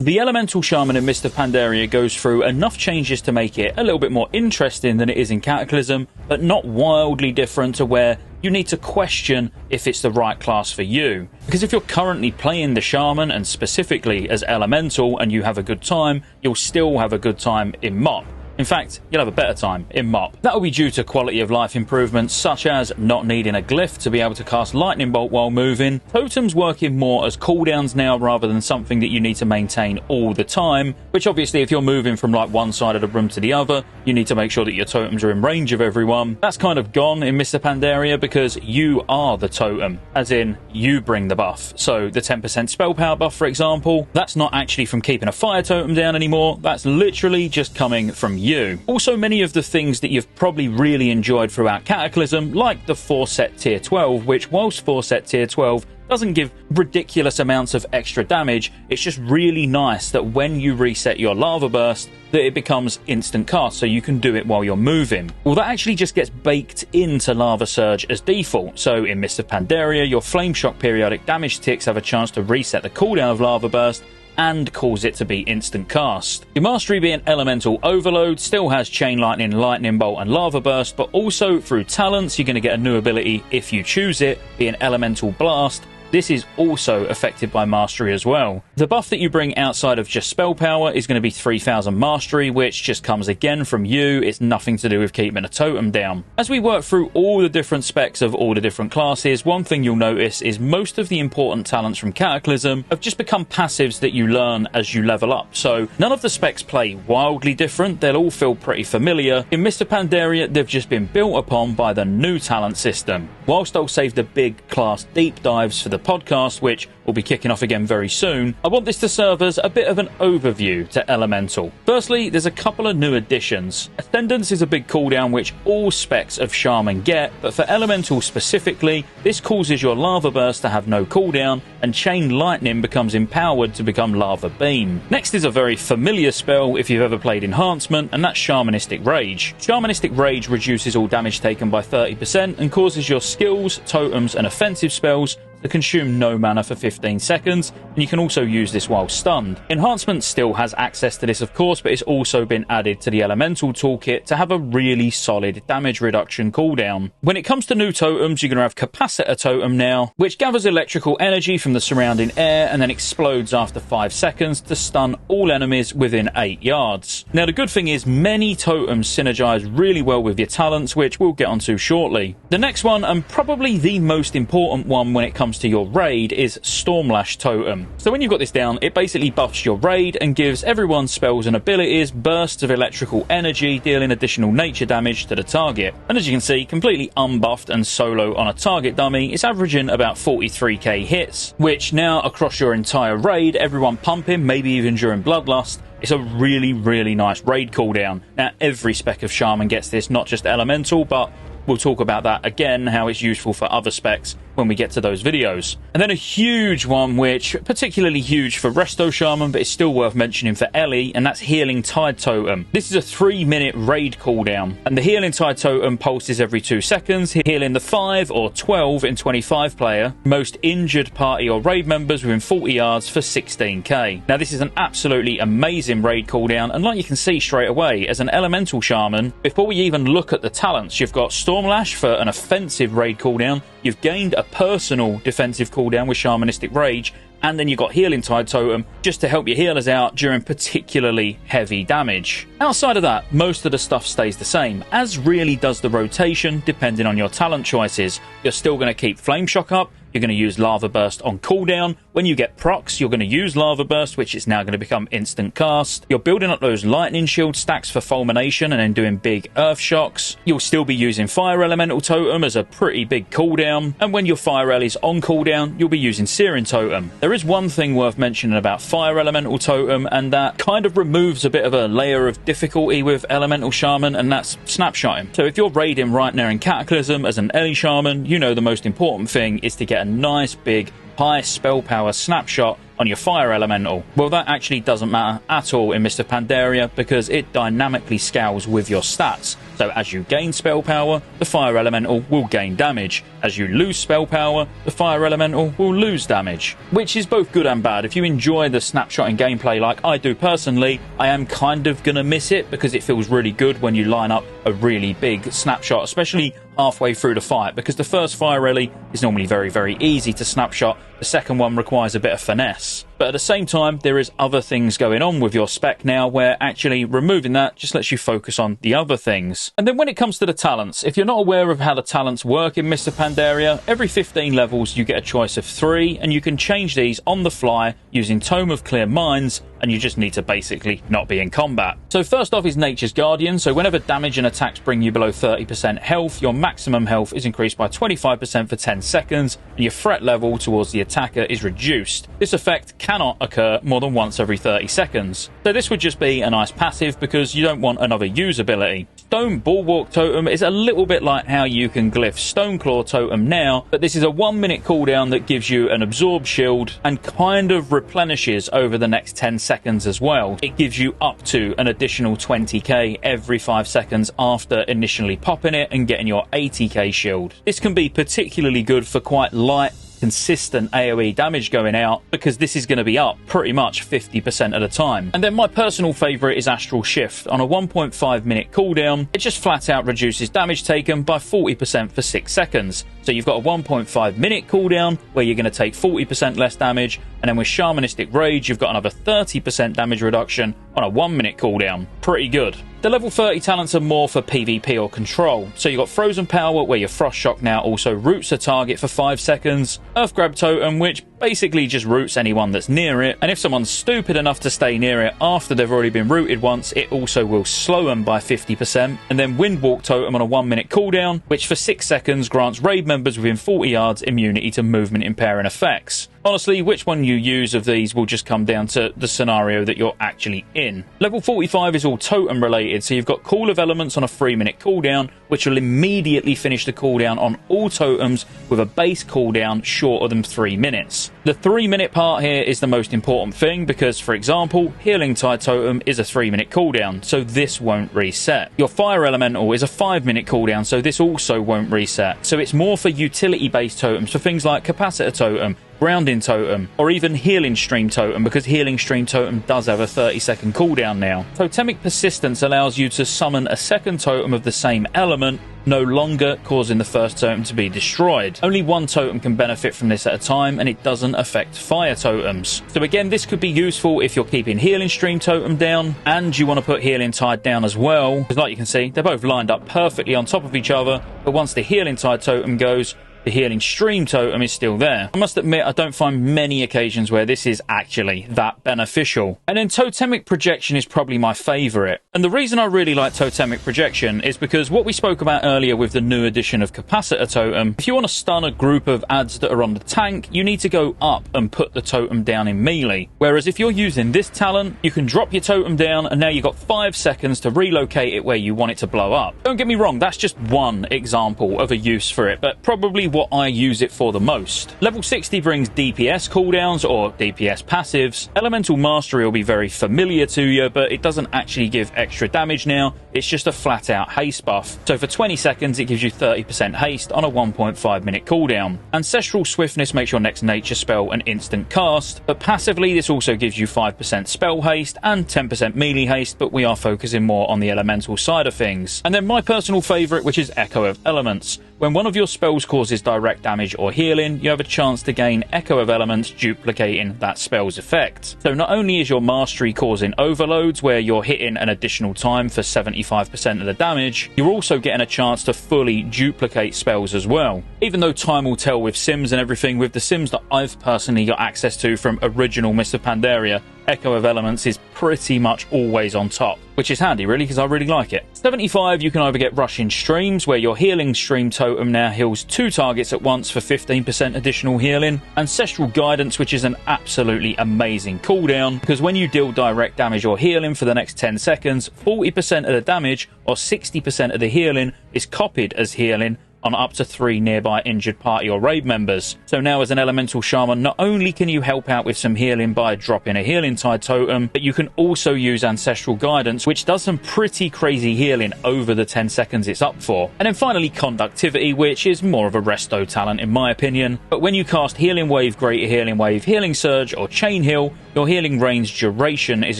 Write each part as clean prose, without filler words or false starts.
The Elemental Shaman in Mist of Pandaria goes through enough changes to make it a little bit more interesting than it is in Cataclysm, but not wildly different to where you need to question if it's the right class for you. Because if you're currently playing the Shaman, and specifically as Elemental, and you have a good time, you'll still have a good time in MOP. In fact, you'll have a better time in MOP. That will be due to quality of life improvements, such as not needing a glyph to be able to cast Lightning Bolt while moving, totems working more as cooldowns now rather than something that you need to maintain all the time, which obviously if you're moving from like one side of the room to the other, you need to make sure that your totems are in range of everyone. That's kind of gone in Mr. Pandaria because you are the totem, as in you bring the buff. So the 10% spell power buff, for example, that's not actually from keeping a fire totem down anymore, that's literally just coming from you. Also, many of the things that you've probably really enjoyed throughout Cataclysm, like the 4-set tier 12, which whilst 4-set tier 12 doesn't give ridiculous amounts of extra damage, it's just really nice that when you reset your Lava Burst, that it becomes instant cast, so you can do it while you're moving. Well, that actually just gets baked into Lava Surge as default, so in Mist of Pandaria, your Flame Shock periodic damage ticks have a chance to reset the cooldown of Lava Burst, and cause it to be instant cast. Your mastery being Elemental Overload still has Chain Lightning, Lightning Bolt and Lava Burst, but also through talents you're going to get a new ability if you choose it, being Elemental Blast. This is also affected by Mastery as well. The buff that you bring outside of just spell power is going to be 3000 Mastery, which just comes again from you. It's nothing to do with keeping a totem down. As we work through all the different specs of all the different classes, one thing you'll notice is most of the important talents from Cataclysm have just become passives that you learn as you level up. So none of the specs play wildly different. They'll all feel pretty familiar. In Mr. Pandaria, they've just been built upon by the new talent system. Whilst I'll save the big class deep dives for the podcast, which will be kicking off again very soon, I want this to serve as a bit of an overview to Elemental. Firstly, there's a couple of new additions. Ascendance is a big cooldown which all specs of Shaman get, but for Elemental specifically, this causes your Lava Burst to have no cooldown, and Chain Lightning becomes empowered to become Lava Beam. Next is a very familiar spell if you've ever played Enhancement, and that's Shamanistic Rage. Shamanistic Rage reduces all damage taken by 30% and causes your skills, totems and offensive spells to consume no mana for 15 seconds, and you can also use this while stunned. Enhancement still has access to this of course, but it's also been added to the Elemental toolkit to have a really solid damage reduction cooldown. When it comes to new totems, you're going to have Capacitor Totem now, which gathers electrical energy from the surrounding air and then explodes after 5 seconds to stun all enemies within 8 yards. Now the good thing is many totems synergize really well with your talents, which we'll get onto shortly. The next one, and probably the most important one when it comes to your raid, is Stormlash Totem. So when you've got this down, it basically buffs your raid and gives everyone spells and abilities bursts of electrical energy, dealing additional nature damage to the target. And as you can see, completely unbuffed and solo on a target dummy, it's averaging about 43k hits, which now across your entire raid, everyone pumping, maybe even during Bloodlust, it's a really, really nice raid cooldown. Now every spec of Shaman gets this, not just Elemental, but we'll talk about that again, how it's useful for other specs when we get to those videos. And then a huge one, which particularly huge for Resto Shaman, but it's still worth mentioning for Ellie, and that's Healing Tide Totem. This is a 3-minute raid cooldown, and the Healing Tide Totem pulses every 2 seconds, healing the 5 or 12 in 25 player most injured party or raid members within 40 yards for 16k. Now this is an absolutely amazing raid cooldown, and like you can see straight away, as an Elemental Shaman, before we even look at the talents, you've got Stormlash for an offensive raid cooldown, you've gained a personal defensive cooldown with Shamanistic Rage, and then you've got Healing Tide Totem just to help your healers out during particularly heavy damage. Outside of that, most of the stuff stays the same, as really does the rotation depending on your talent choices. You're still going to keep Flame Shock up, you're going to use Lava Burst on cooldown. When you get procs, you're going to use Lava Burst, which is now going to become instant cast. You're building up those Lightning Shield stacks for Fulmination and then doing big Earth Shocks. You'll still be using Fire Elemental Totem as a pretty big cooldown. And when your Fire El is on cooldown, you'll be using Searing Totem. There is one thing worth mentioning about Fire Elemental Totem, and that kind of removes a bit of a layer of difficulty with Elemental Shaman, and that's Snapshotting. So if you're raiding right now in Cataclysm as an Ellie Shaman, you know the most important thing is to get a nice big high spell power snapshot on your fire elemental. Well, that actually doesn't matter at all in Mr. Pandaria because it dynamically scales with your stats. So as you gain spell power, the fire elemental will gain damage. As you lose spell power, the fire elemental will lose damage, which is both good and bad. If you enjoy the snapshotting gameplay like I do personally, I am kind of gonna miss it because it feels really good when you line up a really big snapshot, especially halfway through the fight, because the first fire rally is normally very easy to snapshot. The second one requires a bit of finesse. But at the same time, there is other things going on with your spec now where actually removing that just lets you focus on the other things. And then when it comes to the talents, if you're not aware of how the talents work in Mr. Pandaria, every 15 levels you get a choice of 3, and you can change these on the fly using Tome of Clear Minds, and you just need to basically not be in combat. So first off is Nature's Guardian. So whenever damage and attacks bring you below 30% health, your maximum health is increased by 25% for 10 seconds, and your threat level towards the attacker is reduced. This effect cannot occur more than once every 30 seconds. So this would just be a nice passive because you don't want another use ability. Stone Bulwark Totem is a little bit like how you can glyph Stoneclaw Totem now, but this is a 1-minute cooldown that gives you an absorb shield and kind of replenishes over the next 10 seconds as well. It gives you up to an additional 20k every 5 seconds after initially popping it and getting your 80k shield. This can be particularly good for quite light, consistent AoE damage going out because this is going to be up pretty much 50% at a time. And then my personal favourite is Astral Shift. On a 1.5 minute cooldown, it just flat out reduces damage taken by 40% for 6 seconds. So you've got a 1.5 minute cooldown where you're going to take 40% less damage, and then with Shamanistic Rage you've got another 30% damage reduction on a 1 minute cooldown. Pretty good. The level 30 talents are more for PvP or control. So you've got Frozen Power where your Frost Shock now also roots a target for 5 seconds, Earth Grab Totem which basically just roots anyone that's near it, and if someone's stupid enough to stay near it after they've already been rooted once, it also will slow them by 50%, and then Windwalk Totem on a 1 minute cooldown which for 6 seconds grants raid members within 40 yards immunity to movement impairing effects. Honestly, which one you use of these will just come down to the scenario that you're actually in. Level 45 is all totem related, so you've got Call of Elements on a 3 minute cooldown, which will immediately finish the cooldown on all totems with a base cooldown shorter than 3 minutes. The 3 minute part here is the most important thing because, for example, Healing Tide Totem is a 3 minute cooldown, so this won't reset. Your Fire Elemental is a 5 minute cooldown, so this also won't reset. So it's more for utility based totems, for things like Capacitor Totem, Grounding Totem, or even Healing Stream Totem, because Healing Stream Totem does have a 30-second cooldown now. Totemic Persistence allows you to summon a second totem of the same element, no longer causing the first totem to be destroyed. Only one totem can benefit from this at a time, and it doesn't affect fire totems. So again, this could be useful if you're keeping Healing Stream Totem down, and you want to put Healing Tide down as well, because like you can see, they're both lined up perfectly on top of each other, but once the Healing Tide Totem goes, the Healing Stream Totem is still there. I must admit, I don't find many occasions where this is actually that beneficial. And then Totemic Projection is probably my favourite. And the reason I really like Totemic Projection is because what we spoke about earlier with the new edition of Capacitor Totem, if you want to stun a group of adds that are on the tank, you need to go up and put the totem down in melee. Whereas if you're using this talent, you can drop your totem down and now you've got 5 seconds to relocate it where you want it to blow up. Don't get me wrong, that's just one example of a use for it, but probably what I use it for the most. Level 60 brings DPS cooldowns or DPS passives. Elemental Mastery will be very familiar to you, but it doesn't actually give extra damage now. It's just a flat out haste buff. So for 20 seconds it gives you 30% haste on a 1.5 minute cooldown. Ancestral Swiftness makes your next nature spell an instant cast, but passively this also gives you 5% spell haste and 10% melee haste, but we are focusing more on the elemental side of things. And then my personal favourite, which is Echo of Elements. When one of your spells causes direct damage or healing, you have a chance to gain Echo of Elements, duplicating that spell's effect. So not only is your mastery causing overloads where you're hitting an additional time for 75% of the damage, you're also getting a chance to fully duplicate spells as well. Even though time will tell with sims and everything, with the sims that I've personally got access to from original Mr. Pandaria, Echo of Elements is pretty much always on top, which is handy really because I really like it. 75, you can either get Rushing Streams where your Healing Stream Totem now heals 2 targets at once for 15% additional healing. Ancestral Guidance, which is an absolutely amazing cooldown because when you deal direct damage or healing for the next 10 seconds, 40% of the damage or 60% of the healing is copied as healing on up to 3 nearby injured party or raid members. So now as an elemental shaman, not only can you help out with some healing by dropping a healing tide totem, but you can also use ancestral guidance, which does some pretty crazy healing over the 10 seconds it's up for. And then finally conductivity, which is more of a resto talent in my opinion, but when you cast healing wave, greater healing wave, healing surge or chain heal, your healing range duration is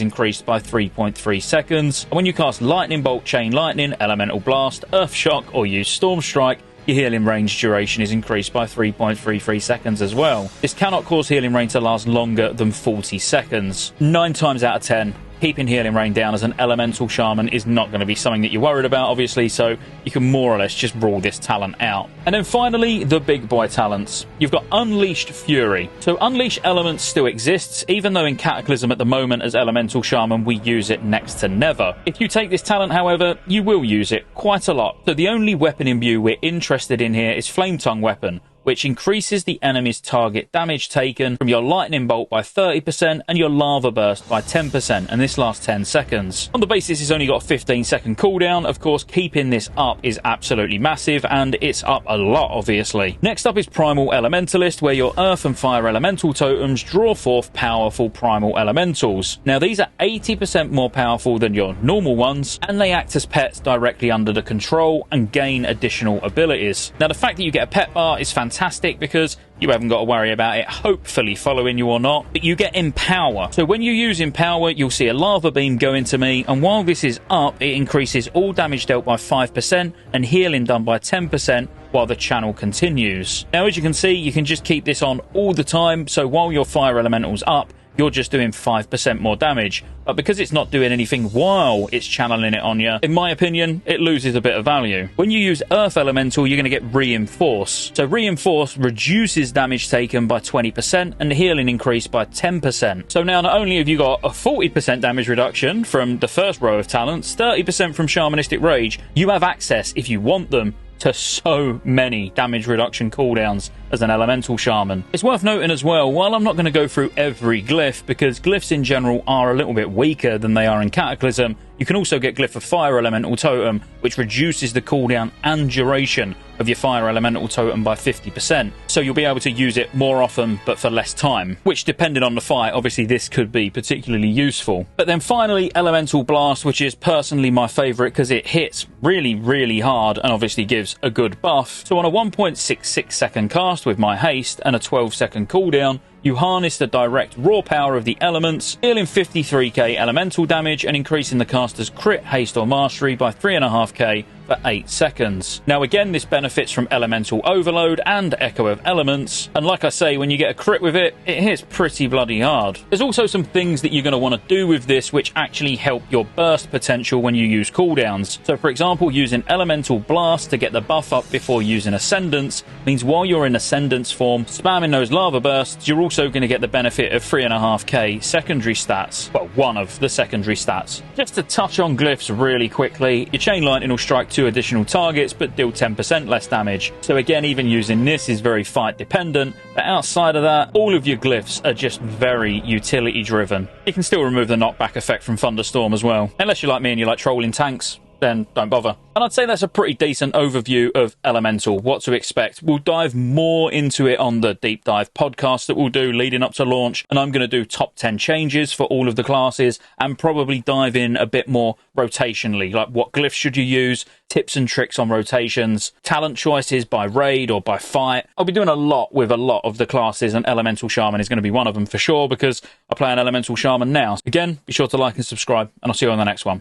increased by 3.3 seconds. And when you cast lightning bolt, chain lightning, elemental blast, earth shock or use storm strike, your healing range duration is increased by 3.33 seconds as well. This cannot cause healing rain to last longer than 40 seconds. 9 times out of 10, keeping healing rain down as an elemental shaman is not going to be something that you're worried about, obviously, so you can more or less just rule this talent out. And then finally, the big boy talents. You've got Unleashed Fury. So Unleash Elements still exists, even though in Cataclysm at the moment as elemental shaman we use it next to never. If you take this talent, however, you will use it quite a lot. So the only weapon imbue we're interested in here is Flame Tongue Weapon, which increases the enemy's target damage taken from your lightning bolt by 30% and your lava burst by 10%, and this lasts 10 seconds. On the basis it's only got a 15-second cooldown, of course keeping this up is absolutely massive, and it's up a lot obviously. Next up is Primal Elementalist, where your earth and fire elemental totems draw forth powerful primal elementals. Now these are 80% more powerful than your normal ones, and they act as pets directly under the control and gain additional abilities. Now the fact that you get a pet bar is fantastic because you haven't got to worry about it hopefully following you or not, but you get Empower. So when you use Empower, you'll see a lava beam go into me, and while this is up, it increases all damage dealt by 5% and healing done by 10% while the channel continues. Now as you can see, you can just keep this on all the time, so while your fire elemental's up, you're just doing 5% more damage. But because it's not doing anything while it's channeling it on you, in my opinion, it loses a bit of value. When you use Earth Elemental, you're going to get Reinforce. So Reinforce reduces damage taken by 20% and the healing increase by 10%. So now not only have you got a 40% damage reduction from the first row of talents, 30% from Shamanistic Rage, you have access, if you want them, to so many damage reduction cooldowns as an elemental shaman. It's worth noting as well, while I'm not going to go through every glyph, because glyphs in general are a little bit weaker than they are in Cataclysm, you can also get Glyph of Fire Elemental Totem, which reduces the cooldown and duration of your Fire Elemental Totem by 50%. So you'll be able to use it more often, but for less time, which depending on the fight, obviously this could be particularly useful. But then finally, Elemental Blast, which is personally my favourite because it hits really, really hard and obviously gives a good buff. So on a 1.66 second cast with my haste and a 12-second cooldown, you harness the direct raw power of the elements, dealing 53k elemental damage and increasing the caster's crit, haste or mastery by 3.5k for 8 seconds. Now again, this benefits from Elemental Overload and Echo of Elements, and like I say, when you get a crit with it, it hits pretty bloody hard. There's also some things that you're going to want to do with this which actually help your burst potential when you use cooldowns. So for example, using Elemental Blast to get the buff up before using Ascendance means while you're in Ascendance form, spamming those lava bursts, you're also going to get the benefit of 3.5k secondary stats. Well, one of the secondary stats. Just to touch on glyphs really quickly, your Chain Lightning will strike 2 additional targets but deal 10% less damage. So again, even using this is very fight dependent, but outside of that, all of your glyphs are just very utility driven. You can still remove the knockback effect from Thunderstorm as well. Unless you're like me and you like trolling tanks, then don't bother. And I'd say that's a pretty decent overview of Elemental, what to expect. We'll dive more into it on the deep dive podcast that we'll do leading up to launch, and I'm going to do top 10 changes for all of the classes and probably dive in a bit more rotationally, like what glyphs should you use, tips and tricks on rotations, talent choices by raid or by fight. I'll be doing a lot with a lot of the classes, and Elemental Shaman is going to be one of them for sure because I play an Elemental Shaman now. Again, be sure to like and subscribe, and I'll see you on the next one.